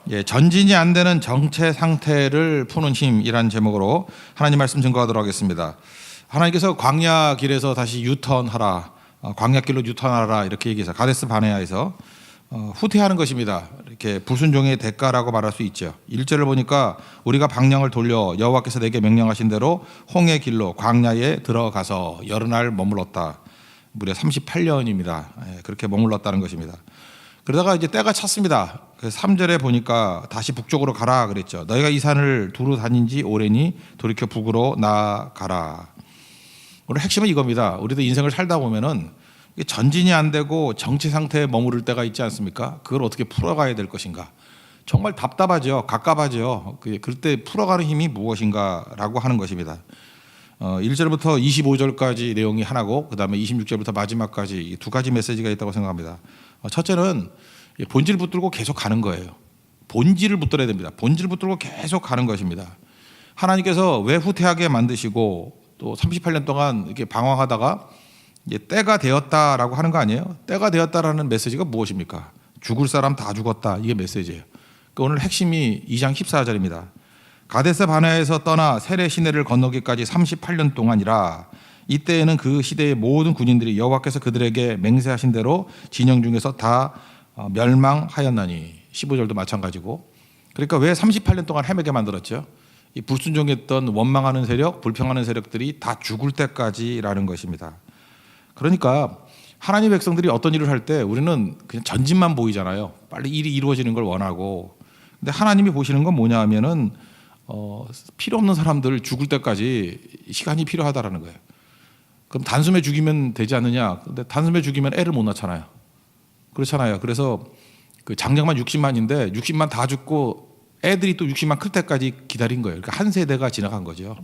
예, 전진이 안 되는 정체 상태를 푸는 힘이라는 제목으로 하나님 말씀 증거하도록 하겠습니다. 하나님께서 광야 길에서 다시 유턴하라, 광야길로 유턴하라 이렇게 얘기해서 가데스 바네아에서 후퇴하는 것입니다. 이렇게 불순종의 대가라고 말할 수 있죠. 1절을 보니까 우리가 방향을 돌려 여호와께서 내게 명령하신 대로 홍해 길로 광야에 들어가서 여러 날 머물렀다. 무려 38년입니다. 그렇게 머물렀다는 것입니다. 그러다가 이제 때가 찼습니다. 그래서 3절에 보니까 다시 북쪽으로 가라 그랬죠. 너희가 이 산을 두루 다닌 지 오래니 돌이켜 북으로 나아가라. 오늘 핵심은 이겁니다. 우리도 인생을 살다 보면은 전진이 안 되고 정체 상태에 머무를 때가 있지 않습니까? 그걸 어떻게 풀어가야 될 것인가? 정말 답답하죠. 갑갑하죠. 그때 풀어가는 힘이 무엇인가라고 하는 것입니다. 1절부터 25절까지 내용이 하나고 그 다음에 26절부터 마지막까지 두 가지 메시지가 있다고 생각합니다. 첫째는 본질 붙들고 계속 가는 거예요. 본질을 붙들어야 됩니다. 본질 붙들고 계속 가는 것입니다. 하나님께서 왜 후퇴하게 만드시고 또 38년 동안 이렇게 방황하다가 이제 때가 되었다라고 하는 거 아니에요? 때가 되었다라는 메시지가 무엇입니까? 죽을 사람 다 죽었다. 이게 메시지예요. 그러니까 오늘 핵심이 2장 14절입니다. 가데스 바네아에서 떠나 세레 시내를 건너기까지 38년 동안이라 이때에는 그 시대의 모든 군인들이 여호와께서 그들에게 맹세하신 대로 진영 중에서 다 멸망하였나니 15절도 마찬가지고. 그러니까 왜 38년 동안 헤매게 만들었죠? 이 불순종했던 원망하는 세력, 불평하는 세력들이 다 죽을 때까지라는 것입니다. 그러니까 하나님 백성들이 어떤 일을 할 때 우리는 그냥 전진만 보이잖아요. 빨리 일이 이루어지는 걸 원하고. 근데 하나님이 보시는 건 뭐냐 하면은 필요 없는 사람들 죽을 때까지 시간이 필요하다라는 거예요. 그럼 단숨에 죽이면 되지 않느냐? 근데 단숨에 죽이면 애를 못 낳잖아요. 그렇잖아요. 그래서 그 장자만 60만인데 60만 다 죽고 애들이 또 60만 클 때까지 기다린 거예요. 그러니까 한 세대가 지나간 거죠.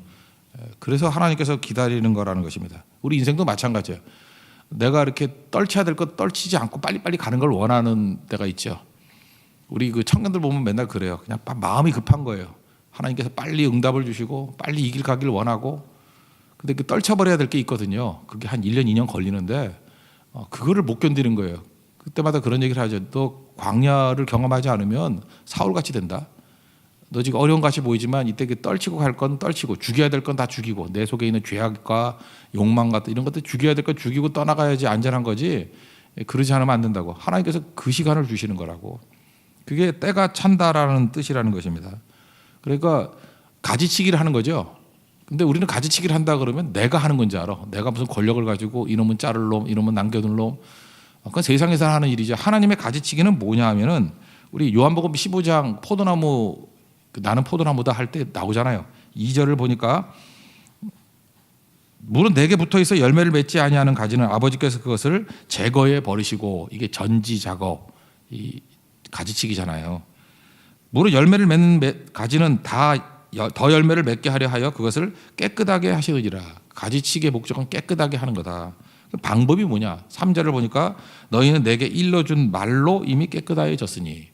그래서 하나님께서 기다리는 거라는 것입니다. 우리 인생도 마찬가지예요. 내가 이렇게 떨쳐야 될 것 떨치지 않고 빨리빨리 가는 걸 원하는 때가 있죠. 우리 그 청년들 보면 맨날 그래요. 그냥 마음이 급한 거예요. 하나님께서 빨리 응답을 주시고 빨리 이 길 가길 원하고, 근데 그 떨쳐버려야 될 게 있거든요. 그게 한 1년, 2년 걸리는데 그거를 못 견디는 거예요. 그때마다 그런 얘기를 하죠. 너 광야를 경험하지 않으면 사울같이 된다. 너 지금 어려운 같이 보이지만 이때 그 떨치고 갈 건 떨치고 죽여야 될 건 다 죽이고 내 속에 있는 죄악과 욕망 같은 이런 것들 죽여야 될 건 죽이고 떠나가야지 안전한 거지. 그러지 않으면 안 된다고. 하나님께서 그 시간을 주시는 거라고. 그게 때가 찬다라는 뜻이라는 것입니다. 그러니까 가지치기를 하는 거죠. 근데 우리는 가지치기를 한다 그러면 내가 하는 건지 알아. 내가 무슨 권력을 가지고 이놈은 자를 놈, 이놈은 남겨둘 놈. 그건 세상에서 하는 일이죠. 하나님의 가지치기는 뭐냐 하면은 우리 요한복음 15장 포도나무 나는 포도나무다 할 때 나오잖아요. 2절을 보니까 물은 내게 붙어 있어 열매를 맺지 아니하는 가지는 아버지께서 그것을 제거해 버리시고, 이게 전지 작업, 이 가지치기잖아요. 물은 열매를 맺는 가지는 다 더 열매를 맺게 하려 하여 그것을 깨끗하게 하시느니라. 가지치기의 목적은 깨끗하게 하는 거다. 방법이 뭐냐? 3절을 보니까 너희는 내게 일러준 말로 이미 깨끗하여졌으니.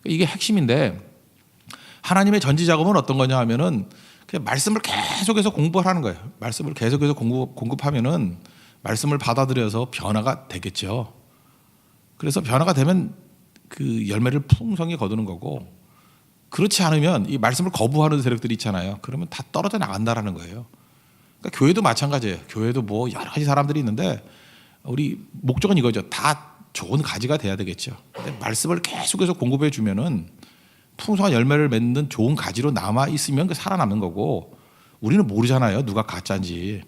이게 핵심인데, 하나님의 전지 작업은 어떤 거냐 하면은 그냥 말씀을 계속해서 공부하는 거예요. 말씀을 계속해서 공급하면은 말씀을 받아들여서 변화가 되겠죠. 그래서 변화가 되면 그 열매를 풍성히 거두는 거고, 그렇지 않으면 이 말씀을 거부하는 세력들이 있잖아요. 그러면 다 떨어져 나간다라는 거예요. 그러니까 교회도 마찬가지예요. 교회도 뭐 여러 가지 사람들이 있는데 우리 목적은 이거죠. 다 좋은 가지가 돼야 되겠죠. 근데 말씀을 계속해서 공급해 주면은 풍성한 열매를 맺는 좋은 가지로 남아 있으면 살아남는 거고, 우리는 모르잖아요. 누가 가짜인지.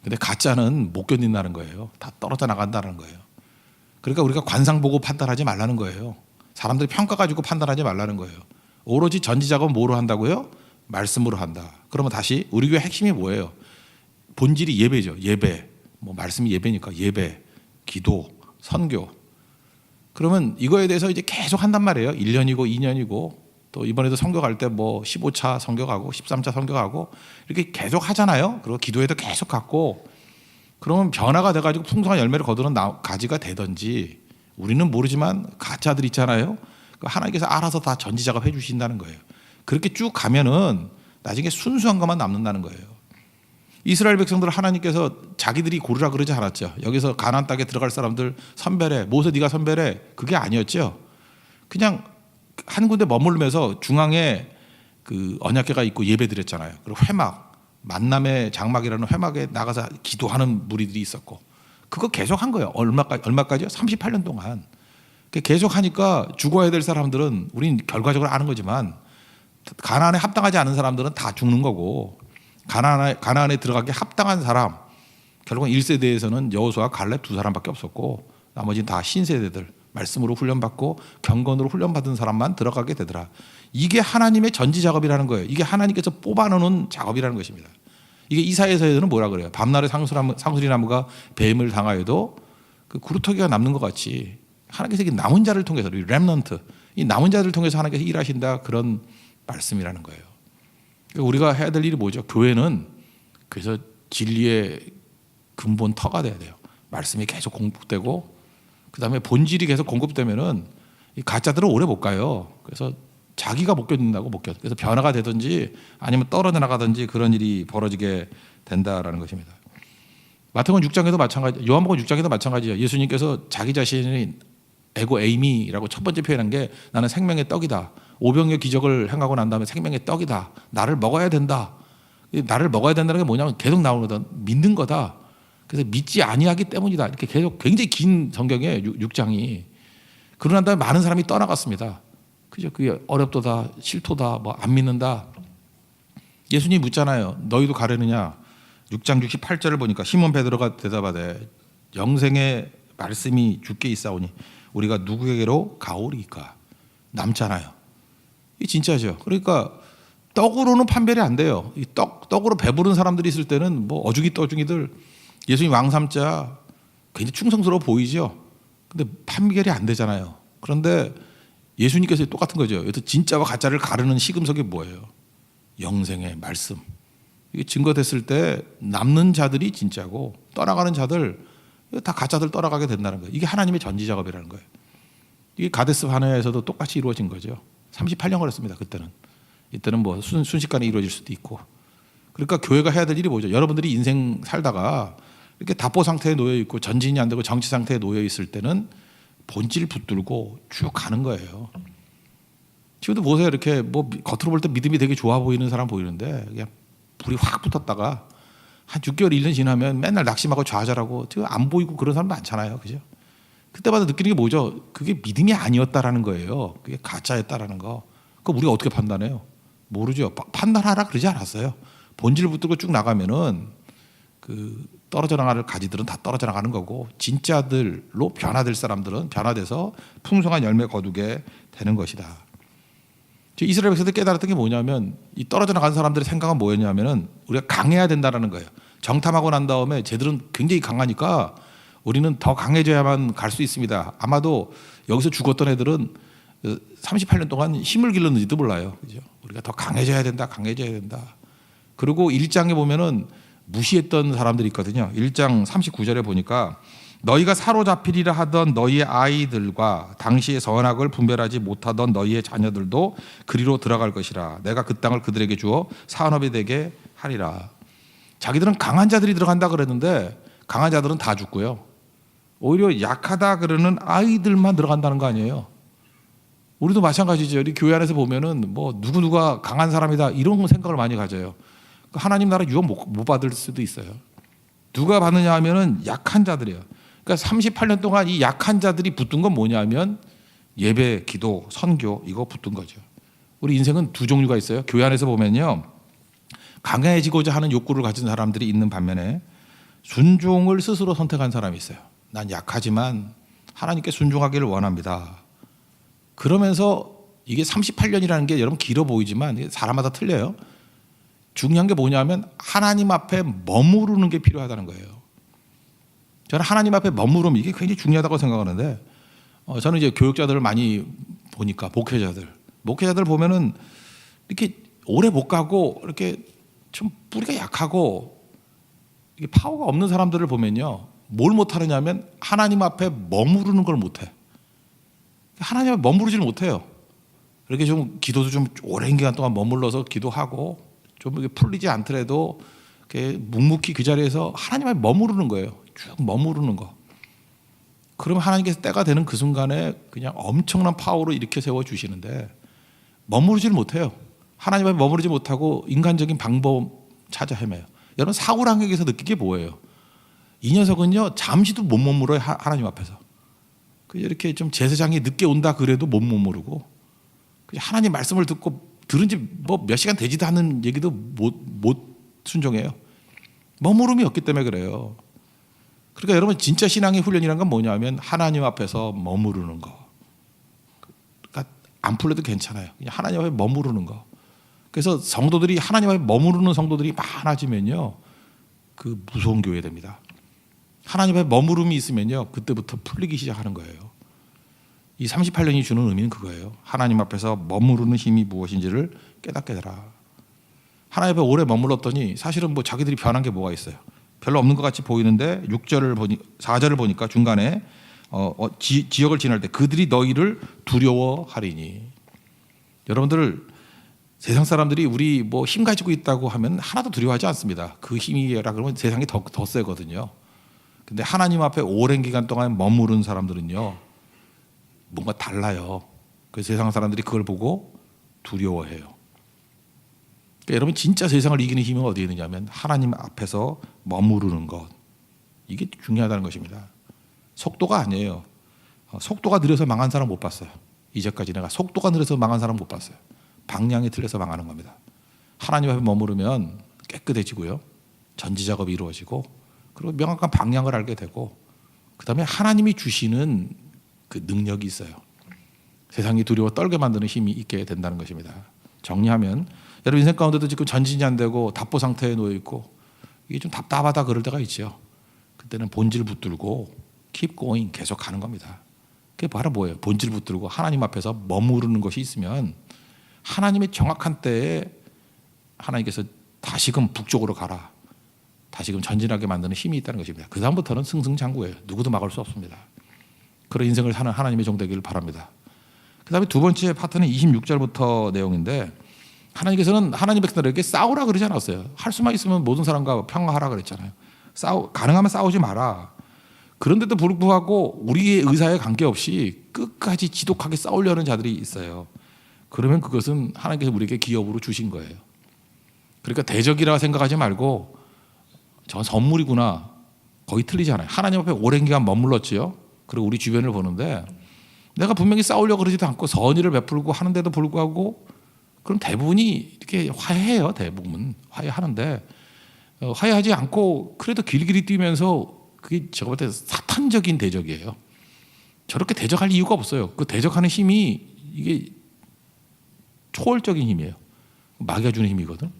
근데 가짜는 못 견딘다는 거예요. 다 떨어져 나간다는 거예요. 그러니까 우리가 관상 보고 판단하지 말라는 거예요. 사람들이 평가 가지고 판단하지 말라는 거예요. 오로지 전지 작업은 뭐로 한다고요? 말씀으로 한다. 그러면 다시 우리 교회 핵심이 뭐예요? 본질이 예배죠. 예배. 뭐 말씀이 예배니까 예배, 기도, 선교. 그러면 이거에 대해서 이제 계속 한단 말이에요. 1년이고 2년이고 또 이번에도 선교 갈 때 뭐 15차 선교 가고 13차 선교 가고 이렇게 계속 하잖아요. 그리고 기도회도 계속 갖고, 그러면 변화가 돼가지고 풍성한 열매를 거두는 가지가 되든지, 우리는 모르지만 가짜들 있잖아요. 하나님께서 알아서 다 전지 작업해 주신다는 거예요. 그렇게 쭉 가면은 나중에 순수한 것만 남는다는 거예요. 이스라엘 백성들을 하나님께서 자기들이 고르라 그러지 않았죠. 여기서 가나안 땅에 들어갈 사람들 선별해. 모세 네가 선별해. 그게 아니었죠. 그냥 한 군데 머무르면서 중앙에 그 언약궤가 있고 예배드렸잖아요. 그리고 회막, 만남의 장막이라는 회막에 나가서 기도하는 무리들이 있었고, 그거 계속 한 거예요. 얼마까지요? 38년 동안. 계속 하니까 죽어야 될 사람들은, 우린 결과적으로 아는 거지만 가나안에 합당하지 않은 사람들은 다 죽는 거고, 가나안에 들어가기 합당한 사람, 결국은 1세대에서는 여호수아, 갈렙 두 사람밖에 없었고 나머지는 다 신세대들, 말씀으로 훈련받고 경건으로 훈련받은 사람만 들어가게 되더라. 이게 하나님의 전지 작업이라는 거예요. 이게 하나님께서 뽑아놓은 작업이라는 것입니다. 이게 이사야서에서는 뭐라 그래요? 밤날에 상수리나무가 뱀을 당하여도 그 구루터기가 남는 것 같이 하나님께서 이 남은 자를 통해서, 이 렘넌트, 이 남은 자를 통해서 하나님께서 일하신다, 그런 말씀이라는 거예요. 우리가 해야 될 일이 뭐죠? 교회는 그래서 진리의 근본 터가 돼야 돼요. 말씀이 계속 공급되고, 그 다음에 본질이 계속 공급되면은 이 가짜들은 오래 못 가요. 그래서 자기가 못 견딘다고 못 견뎌. 그래서 변화가 되든지 아니면 떨어져 나가든지 그런 일이 벌어지게 된다라는 것입니다. 마태복음 6장에도 마찬가지, 요한복음 6장에도 마찬가지예요. 예수님께서 자기 자신이 에고 에이미라고 첫 번째 표현한 게, 나는 생명의 떡이다. 오병이어 기적을 행하고 난 다음에 생명의 떡이다. 나를 먹어야 된다. 나를 먹어야 된다는 게 뭐냐면 계속 나오는 거다. 믿는 거다. 그래서 믿지 아니하기 때문이다. 이렇게 계속 굉장히 긴 성경에 6장이. 그러고 난 다음에 많은 사람이 떠나갔습니다. 그죠? 그게 어렵도다, 싫도다, 뭐 안 믿는다. 예수님이 묻잖아요. 너희도 가려느냐? 6장 68절을 보니까 시몬 베드로가 대답하되 영생의 말씀이 주께 있사오니 우리가 누구에게로 가오리까? 남잖아요. 이 진짜죠. 그러니까 떡으로는 판별이 안 돼요. 이 떡으로 배부른 사람들이 있을 때는 뭐 어중이 떠중이들 예수님 왕 삼자 굉장히 충성스러워 보이죠. 근데 판별이 안 되잖아요. 그런데 예수님께서 똑같은 거죠. 여기서 진짜와 가짜를 가르는 시금석이 뭐예요? 영생의 말씀. 이게 증거됐을 때 남는 자들이 진짜고 떠나가는 자들 다 가짜들 떠나가게 된다는 거예요. 이게 하나님의 전지 작업이라는 거예요. 이게 가데스 바네아에서도 똑같이 이루어진 거죠. 38년 걸렸습니다. 그때는. 이때는 뭐 순식간에 이루어질 수도 있고. 그러니까 교회가 해야 될 일이 뭐죠? 여러분들이 인생 살다가 이렇게 답보 상태에 놓여 있고 전진이 안 되고 정치 상태에 놓여 있을 때는 본질 붙들고 쭉 가는 거예요. 지금도 보세요. 이렇게 뭐 겉으로 볼 때 믿음이 되게 좋아 보이는 사람 보이는데 그냥 불이 확 붙었다가 한 6개월, 1년 지나면 맨날 낙심하고 좌절하고 안 보이고 그런 사람 많잖아요. 그죠? 그때마다 느끼는 게 뭐죠? 그게 믿음이 아니었다라는 거예요. 그게 가짜였다라는 거. 그거 우리가 어떻게 판단해요? 모르죠. 판단하라 그러지 않았어요. 본질을 붙들고 쭉 나가면은 그 떨어져 나가는 가지들은 다 떨어져 나가는 거고, 진짜들로 변화될 사람들은 변화돼서 풍성한 열매 거두게 되는 것이다. 이스라엘 백성들 깨달았던 게 뭐냐면, 이 떨어져 나간 사람들의 생각은 뭐였냐면은 우리가 강해야 된다라는 거예요. 정탐하고 난 다음에 쟤들은 굉장히 강하니까 우리는 더 강해져야만 갈 수 있습니다. 아마도 여기서 죽었던 애들은 38년 동안 힘을 길렀는지도 몰라요. 그죠? 우리가 더 강해져야 된다, 강해져야 된다. 그리고 1장에 보면은 무시했던 사람들이 있거든요. 1장 39절에 보니까 너희가 사로잡히리라 하던 너희의 아이들과 당시의 선악을 분별하지 못하던 너희의 자녀들도 그리로 들어갈 것이라. 내가 그 땅을 그들에게 주어 산업이 되게 하리라. 자기들은 강한 자들이 들어간다 그랬는데 강한 자들은 다 죽고요. 오히려 약하다 그러는 아이들만 들어간다는 거 아니에요. 우리도 마찬가지죠. 우리 교회 안에서 보면은 뭐 누구누가 강한 사람이다 이런 생각을 많이 가져요. 하나님 나라 유업 못 받을 수도 있어요. 누가 받느냐 하면은 약한 자들이에요. 그러니까 38년 동안 이 약한 자들이 붙은 건 뭐냐면 예배, 기도, 선교 이거 붙은 거죠. 우리 인생은 두 종류가 있어요. 교회 안에서 보면요, 강해지고자 하는 욕구를 가진 사람들이 있는 반면에 순종을 스스로 선택한 사람이 있어요. 난 약하지만 하나님께 순종하기를 원합니다. 그러면서 이게 38년이라는 게 여러분 길어 보이지만 사람마다 틀려요. 중요한 게 뭐냐면 하나님 앞에 머무르는 게 필요하다는 거예요. 저는 하나님 앞에 머무르면 이게 굉장히 중요하다고 생각하는데, 저는 이제 교육자들을 많이 보니까 목회자들 보면은 이렇게 오래 못 가고 이렇게 좀 뿌리가 약하고 이게 파워가 없는 사람들을 보면요, 뭘 못하느냐면 하나님 앞에 머무르는 걸 못해. 하나님 앞에 머무르지를 못해요. 이렇게 좀 기도도 좀 오랜 기간 동안 머물러서 기도하고 좀 이렇게 풀리지 않더라도 이렇게 묵묵히 그 자리에서 하나님 앞에 머무르는 거예요. 쭉 머무르는 거. 그러면 하나님께서 때가 되는 그 순간에 그냥 엄청난 파워로 일으켜 세워 주시는데 머무르지를 못해요. 하나님 앞에 머무르지 못하고 인간적인 방법 찾아 헤매요. 여러분 사울왕에게서 느낀 게 뭐예요? 이 녀석은요 잠시도 못 머물어요. 하나님 앞에서. 이렇게 좀 제사장이 늦게 온다 그래도 못 머무르고 하나님 말씀을 듣고 들은 지 뭐 몇 시간 되지도 않은 얘기도 못 순종해요. 머무름이 없기 때문에 그래요. 그러니까 여러분 진짜 신앙의 훈련이란 건 뭐냐면 하나님 앞에서 머무르는 거. 그러니까 안 풀려도 괜찮아요. 그냥 하나님 앞에 머무르는 거. 그래서 성도들이 하나님 앞에 머무르는 성도들이 많아지면요, 그 무서운 교회 됩니다. 하나님 앞에 머무름이 있으면요, 그때부터 풀리기 시작하는 거예요. 이 38년이 주는 의미는 그거예요. 하나님 앞에서 머무르는 힘이 무엇인지를 깨닫게 되라. 하나님 앞에 오래 머물렀더니 사실은 뭐 자기들이 변한 게 뭐가 있어요. 별로 없는 것 같이 보이는데 4절을 보니까 중간에 지역을 지날 때 그들이 너희를 두려워하리니. 여러분들 세상 사람들이 우리 뭐 힘 가지고 있다고 하면 하나도 두려워하지 않습니다. 그 힘이라 그러면 세상이 더 세거든요. 근데 하나님 앞에 오랜 기간 동안 머무른 사람들은요 뭔가 달라요. 그 세상 사람들이 그걸 보고 두려워해요. 그러니까 여러분 진짜 세상을 이기는 힘은 어디에 있느냐면 하나님 앞에서 머무르는 것. 이게 중요하다는 것입니다. 속도가 아니에요. 속도가 느려서 망한 사람 못 봤어요. 이제까지 내가 속도가 느려서 망한 사람 못 봤어요. 방향이 틀려서 망하는 겁니다. 하나님 앞에 머무르면 깨끗해지고요, 전지 작업이 이루어지고, 그리고 명확한 방향을 알게 되고, 그 다음에 하나님이 주시는 그 능력이 있어요. 세상이 두려워 떨게 만드는 힘이 있게 된다는 것입니다. 정리하면 여러분 인생 가운데도 지금 전진이 안 되고 답보 상태에 놓여 있고 이게 좀 답답하다 그럴 때가 있죠. 그때는 본질 붙들고 keep going, 계속 가는 겁니다. 그게 바로 뭐예요? 본질 붙들고 하나님 앞에서 머무르는 것이 있으면 하나님의 정확한 때에 하나님께서 다시금 북쪽으로 가라, 다시금 전진하게 만드는 힘이 있다는 것입니다. 그 다음부터는 승승장구예요. 누구도 막을 수 없습니다. 그런 인생을 사는 하나님의 종 되기를 바랍니다. 그 다음에 두 번째 파트는 26절부터 내용인데, 하나님께서는 하나님 백성들에게 싸우라 그러지 않았어요. 할 수만 있으면 모든 사람과 평화하라 그랬잖아요. 가능하면 싸우지 마라. 그런데도 불구하고 우리의 의사에 관계없이 끝까지 지독하게 싸우려는 자들이 있어요. 그러면 그것은 하나님께서 우리에게 기업으로 주신 거예요. 그러니까 대적이라 생각하지 말고 저 선물이구나, 거의 틀리지 않아요. 하나님 앞에 오랜 기간 머물렀지요. 그리고 우리 주변을 보는데 내가 분명히 싸우려고 그러지도 않고 선의를 베풀고 하는데도 불구하고 그럼 대부분이 이렇게 화해해요. 대부분 화해하는데 화해하지 않고 그래도 길길이 뛰면서 그게 제가 볼 때 사탄적인 대적이에요. 저렇게 대적할 이유가 없어요. 그 대적하는 힘이 이게 초월적인 힘이에요. 마귀가 주는 힘이거든.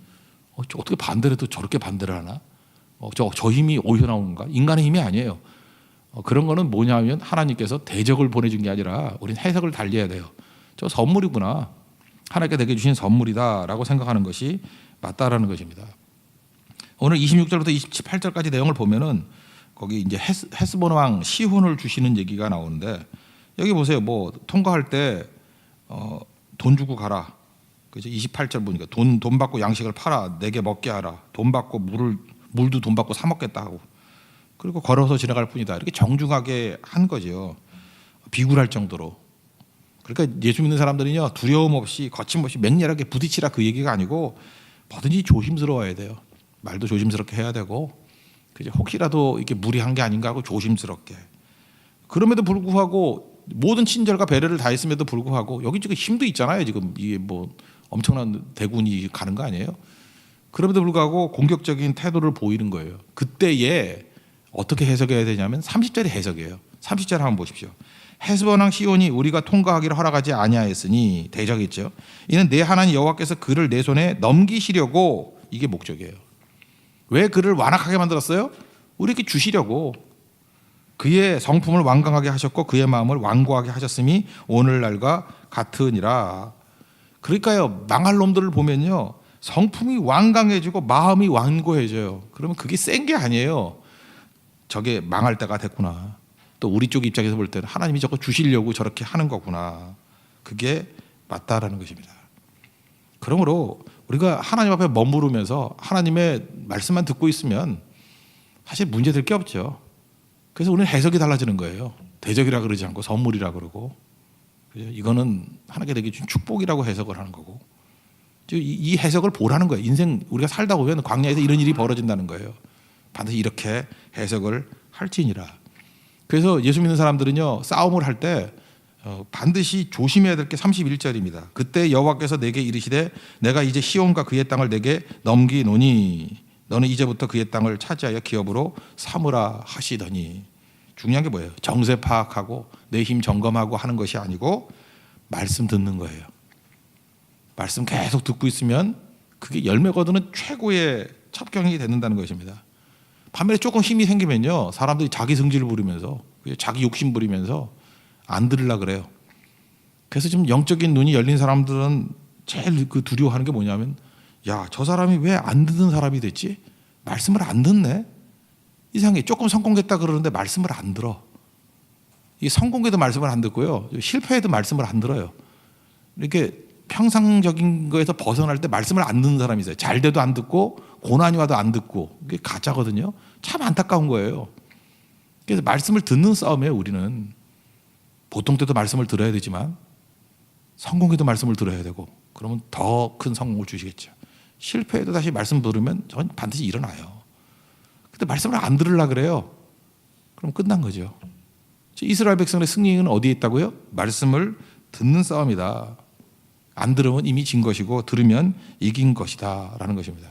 어떻게 반대를 해도 저렇게 반대를 하나? 저 힘이 어디서 나오는 건가? 인간의 힘이 아니에요. 그런 거는 뭐냐면 하나님께서 대적을 보내준 게 아니라 우리는 해석을 달리해야 돼요. 저 선물이구나, 하나님께 내게 주신 선물이다라고 생각하는 것이 맞다라는 것입니다. 오늘 26절부터 28절까지 내용을 보면은 거기 이제 헤스본 왕 시혼을 주시는 얘기가 나오는데, 여기 보세요. 뭐 통과할 때 돈 주고 가라. 그죠? 28절 보니까 돈 받고 양식을 팔아 내게 먹게 하라. 돈 받고 물도 돈 받고 사 먹겠다 하고, 그리고 걸어서 지나갈 뿐이다. 이렇게 정중하게 한 거죠. 비굴할 정도로. 그러니까 예수 믿는 사람들은요 두려움 없이 거침없이 맹렬하게 부딪히라 그 얘기가 아니고 뭐든지 조심스러워야 돼요. 말도 조심스럽게 해야 되고, 그죠? 혹시라도 이렇게 무리한 게 아닌가 하고 조심스럽게. 그럼에도 불구하고 모든 친절과 배려를 다 했음에도 불구하고 여기 지금 힘도 있잖아요. 지금 이게 뭐 엄청난 대군이 가는 거 아니에요? 그럼에도 불구하고 공격적인 태도를 보이는 거예요. 그때에 어떻게 해석해야 되냐면 30절의 해석이에요. 30절 한번 보십시오. 헤스본 왕 시온이 우리가 통과하기를 허락하지 아니하였으니, 대적이죠. 이는 내 하나님 여호와께서 그를 내 손에 넘기시려고, 이게 목적이에요. 왜 그를 완악하게 만들었어요? 우리에게 주시려고. 그의 성품을 완강하게 하셨고 그의 마음을 완고하게 하셨음이 오늘날과 같으니라. 그러니까요, 망할 놈들을 보면요 성품이 완강해지고 마음이 완고해져요. 그러면 그게 센 게 아니에요. 저게 망할 때가 됐구나. 또 우리 쪽 입장에서 볼 때는 하나님이 저거 주시려고 저렇게 하는 거구나. 그게 맞다라는 것입니다. 그러므로 우리가 하나님 앞에 머무르면서 하나님의 말씀만 듣고 있으면 사실 문제될 게 없죠. 그래서 우리는 해석이 달라지는 거예요. 대적이라 그러지 않고 선물이라 그러고, 그죠? 이거는 하나님께 내게 준 축복이라고 해석을 하는 거고, 이 해석을 보라는 거예요. 인생 우리가 살다 보면 광야에서 이런 일이 벌어진다는 거예요. 반드시 이렇게 해석을 할지니라. 그래서 예수 믿는 사람들은요, 싸움을 할 때 반드시 조심해야 될 게 31절입니다. 그때 여호와께서 내게 이르시되 내가 이제 시온과 그의 땅을 내게 넘기노니 너는 이제부터 그의 땅을 차지하여 기업으로 삼으라 하시더니. 중요한 게 뭐예요? 정세 파악하고 내 힘 점검하고 하는 것이 아니고 말씀 듣는 거예요. 말씀 계속 듣고 있으면 그게 열매 거두는 최고의 첩경이 된다는 것입니다. 반면에 조금 힘이 생기면요, 사람들이 자기 승질을 부리면서 자기 욕심 부리면서 안 들으려고 그래요. 그래서 좀 영적인 눈이 열린 사람들은 제일 그 두려워하는 게 뭐냐면, 야, 저 사람이 왜 안 듣는 사람이 됐지? 말씀을 안 듣네? 이상해. 조금 성공했다 그러는데 말씀을 안 들어. 이 성공해도 말씀을 안 듣고요, 실패해도 말씀을 안 들어요. 이렇게 평상적인 거에서 벗어날 때 말씀을 안 듣는 사람이 있어요. 잘 돼도 안 듣고 고난이 와도 안 듣고. 이게 가짜거든요. 참 안타까운 거예요. 그래서 말씀을 듣는 싸움이에요. 우리는 보통 때도 말씀을 들어야 되지만 성공해도 말씀을 들어야 되고, 그러면 더 큰 성공을 주시겠죠. 실패해도 다시 말씀 들으면 전 반드시 일어나요. 근데 말씀을 안 들으려고 그래요. 그럼 끝난 거죠. 이스라엘 백성의 승리는 어디에 있다고요? 말씀을 듣는 싸움이다. 안 들으면 이미 진 것이고 들으면 이긴 것이다 라는 것입니다.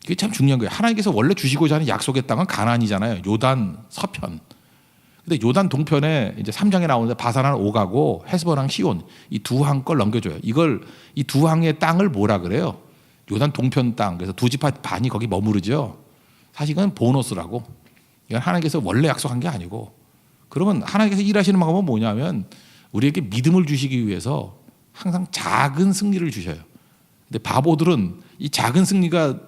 이게 참 중요한 거예요. 하나님께서 원래 주시고자 하는 약속의 땅은 가나안이잖아요. 요단 서편. 근데 요단 동편에 이제 3장에 나오는데 바산한 오가고 헤스본왕 시온, 이 두 항 걸 넘겨줘요. 이걸 이 두 항의 땅을 뭐라 그래요? 요단 동편 땅. 그래서 두 지파 반이 거기 머무르죠. 사실 이건 보너스라고. 이건 하나님께서 원래 약속한 게 아니고. 그러면 하나님께서 일하시는 방법은 뭐냐면 우리에게 믿음을 주시기 위해서 항상 작은 승리를 주셔요. 근데 바보들은 이 작은 승리가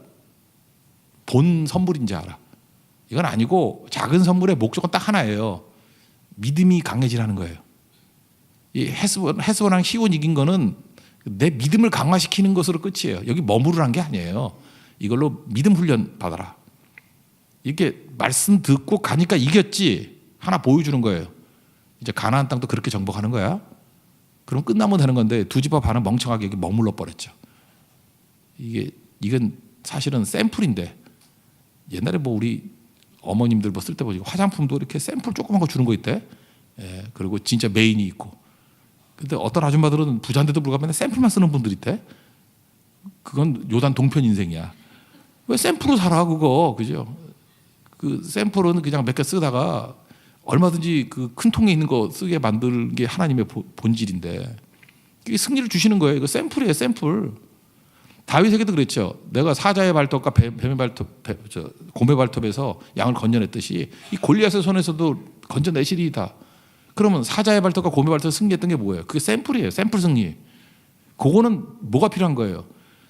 본 선물인지 알아. 이건 아니고 작은 선물의 목적은 딱 하나예요. 믿음이 강해지라는 거예요. 이 헤스본왕 시온 이긴 거는 내 믿음을 강화시키는 것으로 끝이에요. 여기 머무르란 게 아니에요. 이걸로 믿음 훈련 받아라. 이렇게 말씀 듣고 가니까 이겼지. 하나 보여주는 거예요. 이제 가나안 땅도 그렇게 정복하는 거야. 그럼 끝나면 되는 건데 두 집합 반은 멍청하게 여기 머물러 버렸죠. 이건 사실은 샘플인데, 옛날에 뭐 우리 어머님들 뭐 쓸 때 보니까 화장품도 이렇게 샘플 조그만 거 주는 거 있대. 예, 그리고 진짜 메인이 있고. 근데 어떤 아줌마들은 부자인데도 불구하고 맨날 샘플만 쓰는 분들 있대. 그건 요단 동편 인생이야. 왜 샘플로 살아 그거, 그죠? 그 샘플은 그냥 몇 개 쓰다가 얼마든지 그 큰 통에 있는 거 쓰게 만드는 게 하나님의 본질인데, 이게 승리를 주시는 거예요. 이거 샘플이에요, 샘플. 다윗에게도 그랬죠. 내가 사자의 발톱과 뱀의 발톱, 곰의 발톱에서 양을 건져냈듯이 이 골리앗의 손에서도 건져내시리이다. 그러면 사자의 발톱과 곰의 발톱 승리했던 게 뭐예요? 그게 샘플이에요. 샘플 승리. 그거는 뭐가 필요한 거예요?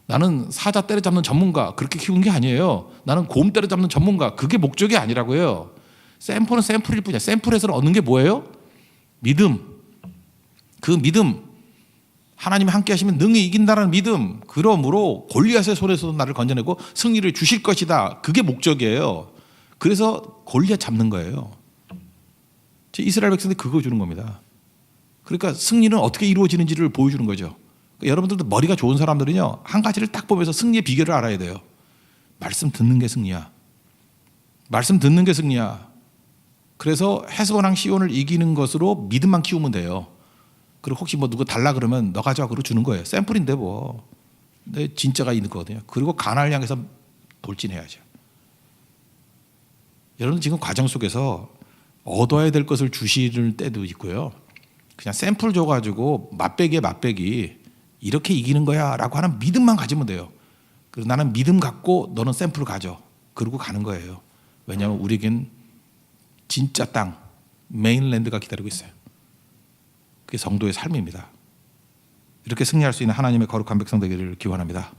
나는 사자 때려잡는 전문가, 그렇게 키운 게 아니에요. 나는 곰 때려잡는 전문가, 그게 목적이 아니라고요. 샘플은 샘플일 뿐이야. 샘플에서 얻는 게 뭐예요? 믿음. 그 믿음, 하나님이 함께 하시면 능히 이긴다는 믿음. 그러므로 골리앗의 손에서도 나를 건져내고 승리를 주실 것이다. 그게 목적이에요. 그래서 골리앗 잡는 거예요. 이스라엘 백성들이 그거 주는 겁니다. 그러니까 승리는 어떻게 이루어지는지를 보여주는 거죠. 그러니까 여러분들도 머리가 좋은 사람들은요, 한 가지를 딱 보면서 승리의 비결을 알아야 돼요. 말씀 듣는 게 승리야. 말씀 듣는 게 승리야. 그래서 헤스본왕 시온을 이기는 것으로 믿음만 키우면 돼요. 그리고 혹시 뭐 누구 달라 그러면 너 가져와 그러고 주는 거예요. 샘플인데 뭐. 근데 진짜가 있는 거거든요. 그리고 가나안을 향해서 돌진해야죠. 여러분 지금 과정 속에서 얻어야 될 것을 주시는 때도 있고요. 그냥 샘플 줘가지고 맛배기에 맛배기 이렇게 이기는 거야 라고 하는 믿음만 가지면 돼요. 그래서 나는 믿음 갖고 너는 샘플 가져. 그러고 가는 거예요. 왜냐하면 우리에겐 진짜 땅, 메인랜드가 기다리고 있어요. 그게 성도의 삶입니다. 이렇게 승리할 수 있는 하나님의 거룩한 백성 되기를 기원합니다.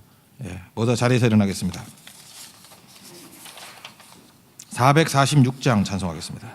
모두 자리에서 일어나겠습니다. 446장 찬송하겠습니다.